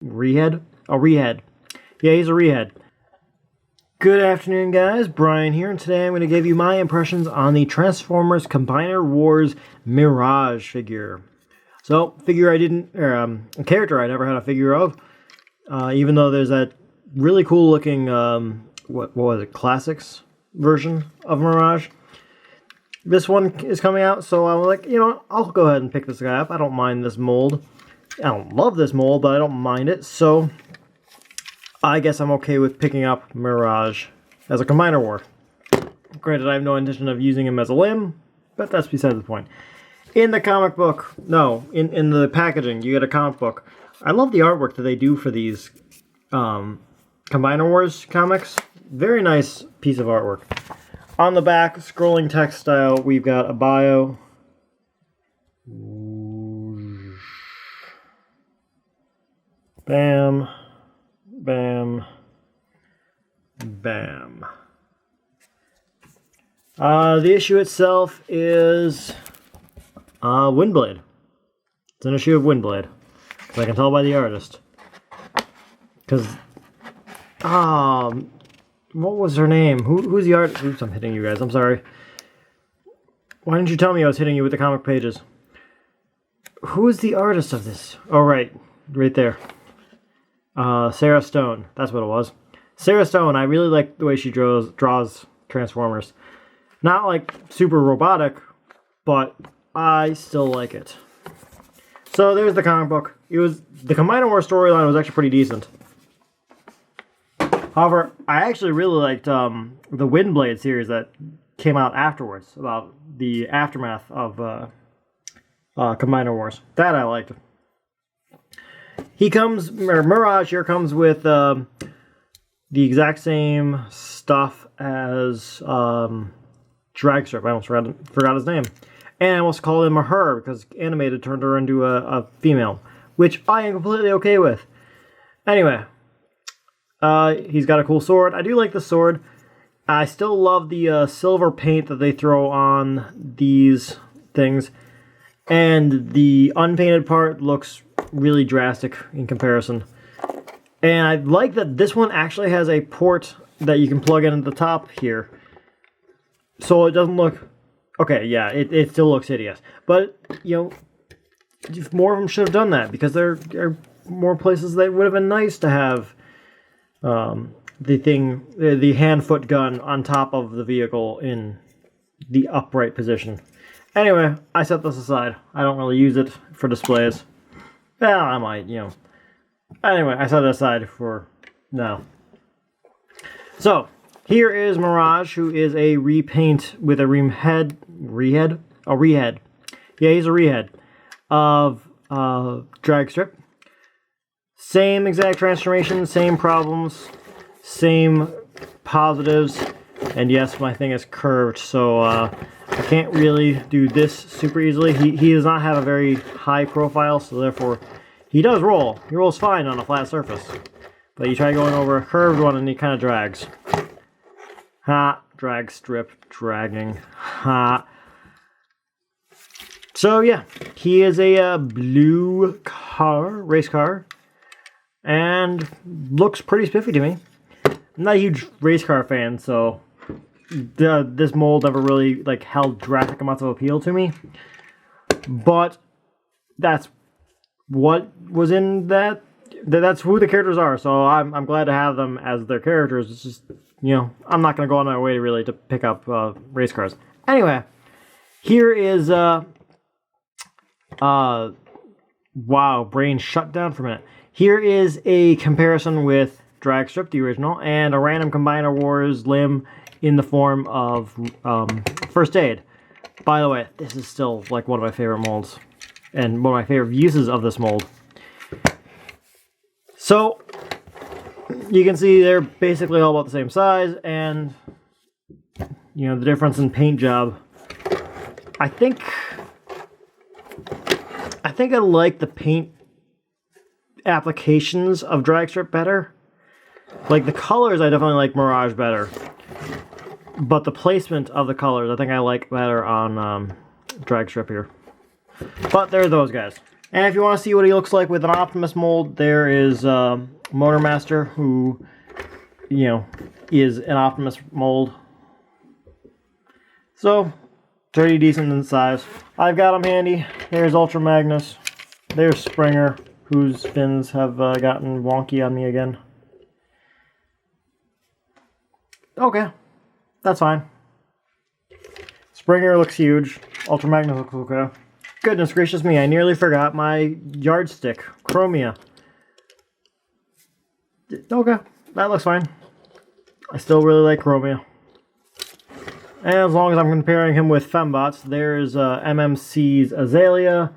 Rehead? Oh, Rehead. Yeah, he's a Rehead. Good afternoon, guys. Brian here, and today I'm going to give you my impressions on the Transformers Combiner Wars Mirage figure. So, a character I never had a figure of, even though there's that really cool looking, what was it, Classics version of Mirage. This one is coming out, so I'm like, you know, I'll go ahead and pick this guy up. I don't mind this mold. I don't love this mold, but I don't mind it, so I guess I'm okay with picking up Mirage as a Combiner War. Granted, I have no intention of using him as a limb, but that's beside the point. In the comic book, in the packaging, you get a comic book. I love the artwork that they do for these Combiner Wars comics. Very nice piece of artwork. On the back, scrolling text style, we've got a bio. Bam. Bam. Bam. The issue itself is Windblade. It's an issue of Windblade. I can tell by the artist. Because, what was her name? Who's the artist? Oops, I'm hitting you guys. I'm sorry. Why didn't you tell me I was hitting you with the comic pages? Who is the artist of this? Oh, right. Right there. Sarah Stone. That's what it was. Sarah Stone, I really like the way she draws Transformers. Not like super robotic, but I still like it. So there's the comic book. The Combiner Wars storyline was actually pretty decent. However, I actually really liked the Windblade series that came out afterwards, about the aftermath of Combiner Wars. That I liked. Mirage here comes with the exact same stuff as Dragstrip. I almost forgot his name. And I almost called him a her because Animated turned her into a female, which I am completely okay with. Anyway, he's got a cool sword. I do like the sword. I still love the silver paint that they throw on these things. And the unpainted part looks really drastic in comparison. And I like that this one actually has a port that you can plug in at the top here. So it doesn't look... Okay, yeah, it still looks hideous. But, you know, more of them should have done that, because there are more places that would have been nice to have the hand-foot gun on top of the vehicle in the upright position. Anyway, I set this aside. I don't really use it for displays. Well, I might, you know. Anyway, I set it aside for now. So, here is Mirage, who is a repaint with a rehead. Yeah, he's a rehead of Dragstrip. Same exact transformation, same problems, same positives, and yes, my thing is curved, so I can't really do this super easily. He does not have a very high profile, so therefore he does roll. He rolls fine on a flat surface, but you try going over a curved one and he kind of drags. Ha! Drag strip, dragging. Ha! So yeah, he is a blue race car, and looks pretty spiffy to me. I'm not a huge race car fan, so this mold never really held drastic amounts of appeal to me. But that's what was in that. That's who the characters are. So I'm glad to have them as their characters. It's just, you know, I'm not going to go on my way really to pick up race cars. Anyway, here is wow, brain shut down for a minute. Here is a comparison with Dragstrip, the original, and a random Combiner Wars limb in the form of First Aid. By the way, this is still one of my favorite molds, and one of my favorite uses of this mold. So, you can see they're basically all about the same size, and, you know, the difference in paint job. I think I like the paint applications of Dragstrip better. Like, the colors, I definitely like Mirage better. But the placement of the colors, I think I like better on Dragstrip here. But there are those guys. And if you want to see what he looks like with an Optimus mold, there is Motormaster, who, you know, is an Optimus mold. So, pretty decent in size. I've got him handy. There's Ultra Magnus. There's Springer, whose fins have gotten wonky on me again. Okay, that's fine. Springer looks huge. Ultra Magnus looks okay. Goodness gracious me, I nearly forgot my yardstick, Chromia. Okay, that looks fine. I still really like Chromia. And as long as I'm comparing him with Fembots, there's MMC's Azalea,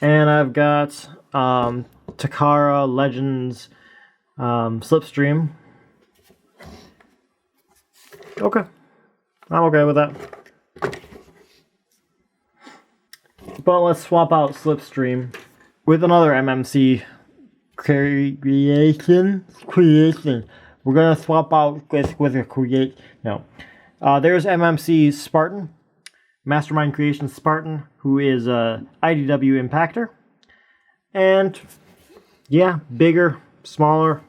and I've got Takara Legends Slipstream. Okay, I'm okay with that. But let's swap out Slipstream with another MMC creation. We're gonna swap out with a create. No, there's MMC Spartan, Mastermind Creation Spartan, who is a IDW Impactor, and yeah, bigger, smaller,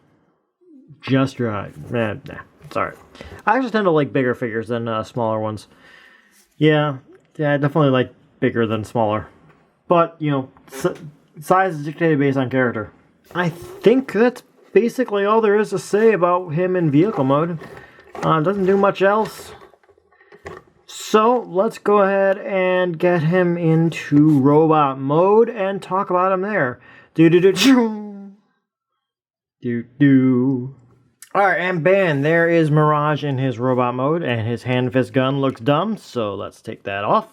just right. Nah, it's alright. I actually tend to like bigger figures than smaller ones. Yeah, I definitely like bigger than smaller. But, you know, size is dictated based on character. I think that's basically all there is to say about him in vehicle mode. Doesn't do much else. So, let's go ahead and get him into robot mode and talk about him there. Alright, and bam, there is Mirage in his robot mode, and his hand fist gun looks dumb, so let's take that off.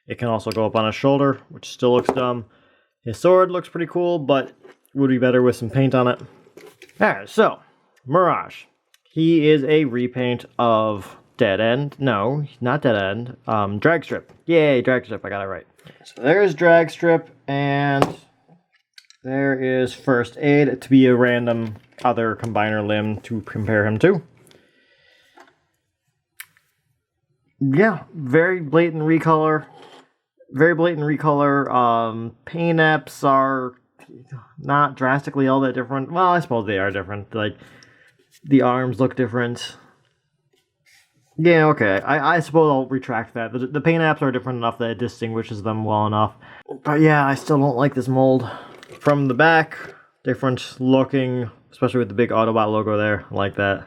It can also go up on his shoulder, which still looks dumb. His sword looks pretty cool, but would be better with some paint on it. Alright, so, Mirage. He is a repaint of Dead End. No, not Dead End. Drag Strip. Yay, Drag Strip, I got it right. So there's Drag Strip, and there is First Aid to be a random other combiner limb to compare him to. Yeah, very blatant recolor. Very blatant recolor. Paint apps are not drastically all that different. Well, I suppose they are different. Like, the arms look different. Yeah, okay. I suppose I'll retract that. The paint apps are different enough that it distinguishes them well enough. But yeah, I still don't like this mold. From the back, different looking, especially with the big Autobot logo there. I like that.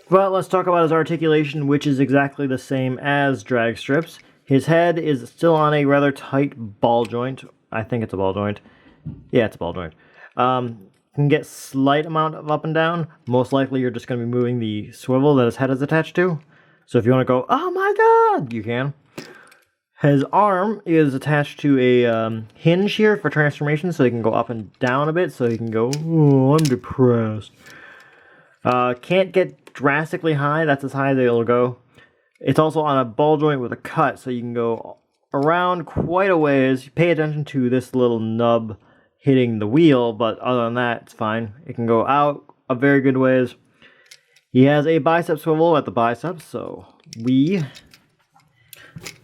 But let's talk about his articulation, which is exactly the same as Drag Strip's. His head is still on a rather tight ball joint. I think it's a ball joint. Yeah, it's a ball joint. Can get slight amount of up and down. Most likely you're just going to be moving the swivel that his head is attached to. So if you want to go, oh my god, you can. His arm is attached to a hinge here for transformation, so he can go up and down a bit, so he can go, oh, I'm depressed. Can't get drastically high, that's as high as it'll go. It's also on a ball joint with a cut, so you can go around quite a ways. Pay attention to this little nub hitting the wheel, but other than that, it's fine. It can go out a very good ways. He has a bicep swivel at the biceps, so he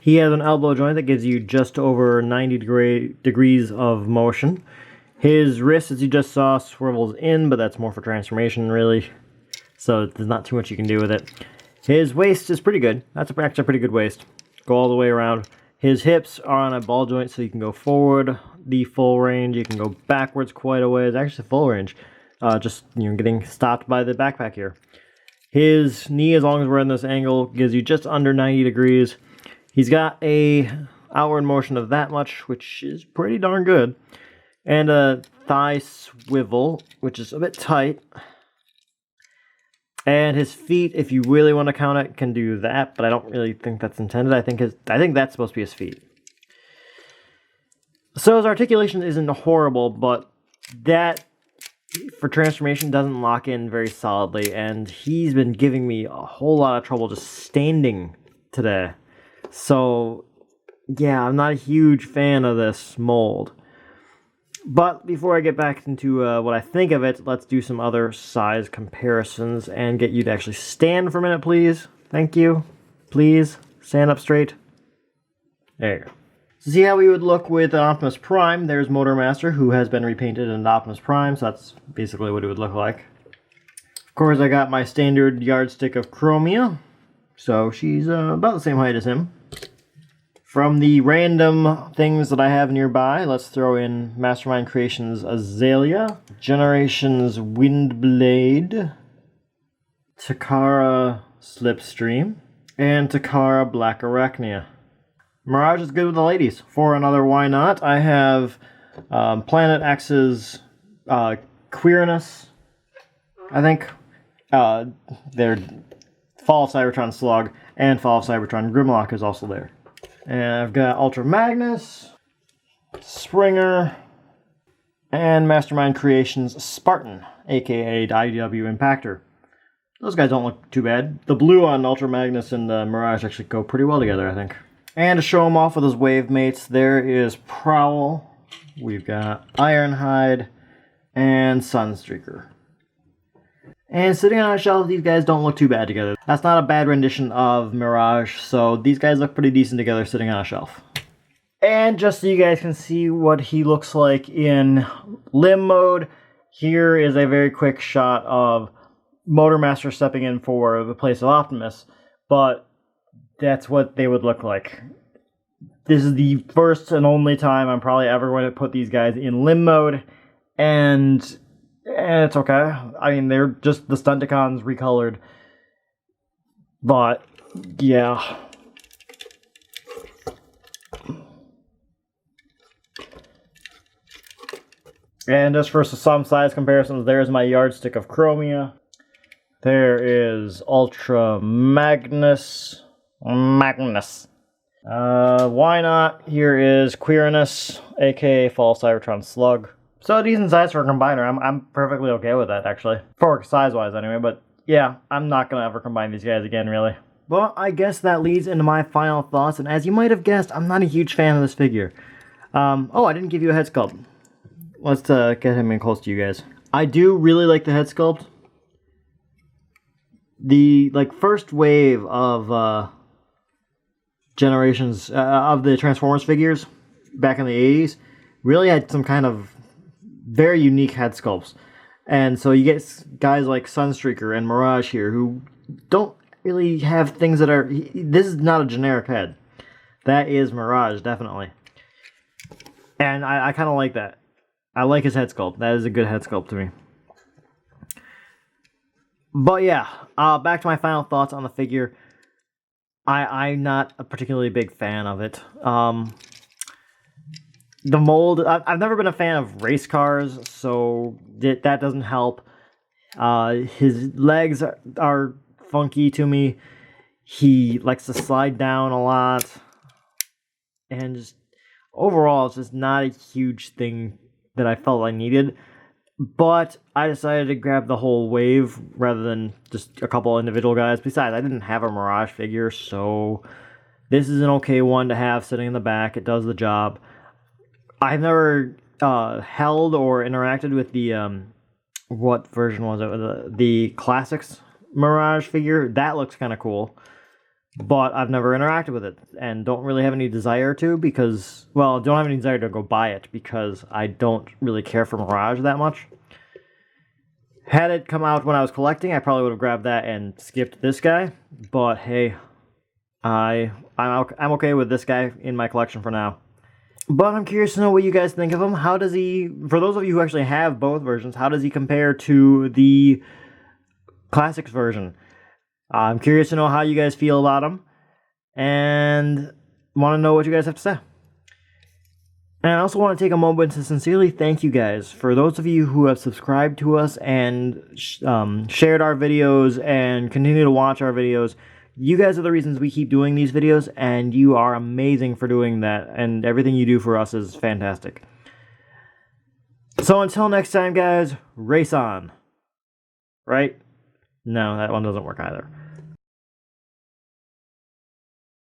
has an elbow joint that gives you just over 90 degrees of motion. His wrist, as you just saw, swivels in, but that's more for transformation, really. So there's not too much you can do with it. His waist is pretty good. That's actually a pretty good waist. Go all the way around. His hips are on a ball joint, so you can go forward the full range. You can go backwards quite a ways. Actually, full range. Just, you know, getting stopped by the backpack here. His knee, as long as we're in this angle, gives you just under 90 degrees. He's got a outward motion of that much, which is pretty darn good. And a thigh swivel, which is a bit tight. And his feet, if you really want to count it, can do that, but I don't really think that's intended. I think that's supposed to be his feet. So his articulation isn't horrible, but that for transformation doesn't lock in very solidly, and he's been giving me a whole lot of trouble just standing today. So yeah, I'm not a huge fan of this mold. But before I get back into what I think of it, let's do some other size comparisons and get you to actually stand for a minute, please. Thank you. Please, stand up straight. There you go. See how we would look with an Optimus Prime. There's Motormaster, who has been repainted in Optimus Prime, so that's basically what it would look like. Of course, I got my standard yardstick of Chromia, so she's about the same height as him. From the random things that I have nearby, let's throw in Mastermind Creations Azalea, Generations Windblade, Takara Slipstream, and Takara Black Arachnia. Mirage is good with the ladies. For another why not, I have Planet X's Queerness, I think. Their Fall of Cybertron Slug and Fall of Cybertron Grimlock is also there. And I've got Ultra Magnus, Springer, and Mastermind Creations Spartan, aka IW Impactor. Those guys don't look too bad. The blue on Ultra Magnus and Mirage actually go pretty well together, I think. And to show him off with his wave mates, there is Prowl, we've got Ironhide, and Sunstreaker. And sitting on a shelf, these guys don't look too bad together. That's not a bad rendition of Mirage, so these guys look pretty decent together sitting on a shelf. And just so you guys can see what he looks like in limb mode, here is a very quick shot of Motormaster stepping in for the place of Optimus, but that's what they would look like. This is the first and only time I'm probably ever going to put these guys in limb mode, and it's okay. I mean, they're just the Stunticons recolored. But, yeah. And just for some size comparisons, there's my yardstick of Chromia. There is Ultra Magnus. Why not? Here is Queerness, aka Fall Cybertron Slug. So a decent size for a combiner. I'm perfectly okay with that, actually. For size-wise, anyway. But yeah, I'm not gonna ever combine these guys again, really. Well, I guess that leads into my final thoughts. And as you might have guessed, I'm not a huge fan of this figure. Oh, I didn't give you a head sculpt. Let's get him in close to you guys. I do really like the head sculpt. The first wave of generations of the Transformers figures back in the 80s really had some kind of very unique head sculpts. And so you get guys like Sunstreaker and Mirage here who don't really have things that are... This is not a generic head. That is Mirage, definitely. And I kind of like that. I like his head sculpt. That is a good head sculpt to me. But yeah, back to my final thoughts on the figure. I'm not a particularly big fan of it. The mold, I've never been a fan of race cars, so that doesn't help. His legs are funky to me. He likes to slide down a lot. And just overall, it's just not a huge thing that I felt I needed. But I decided to grab the whole wave rather than just a couple individual guys. Besides, I didn't have a Mirage figure, so this is an okay one to have sitting in the back. It does the job. I've never held or interacted with the, what version was it? The Classics Mirage figure. That looks kind of cool. But I've never interacted with it and don't really have any desire to because, well, don't have any desire to go buy it because I don't really care for Mirage that much. Had it come out when I was collecting, I probably would have grabbed that and skipped this guy. But hey, I'm okay with this guy in my collection for now. But I'm curious to know what you guys think of him. How does he, for those of you who actually have both versions, how does he compare to the Classics version? I'm curious to know how you guys feel about him, and want to know what you guys have to say. And I also want to take a moment to sincerely thank you guys for those of you who have subscribed to us and shared our videos and continue to watch our videos. You guys are the reasons we keep doing these videos, and you are amazing for doing that, and everything you do for us is fantastic. So until next time, guys, race on. Right? No, that one doesn't work either.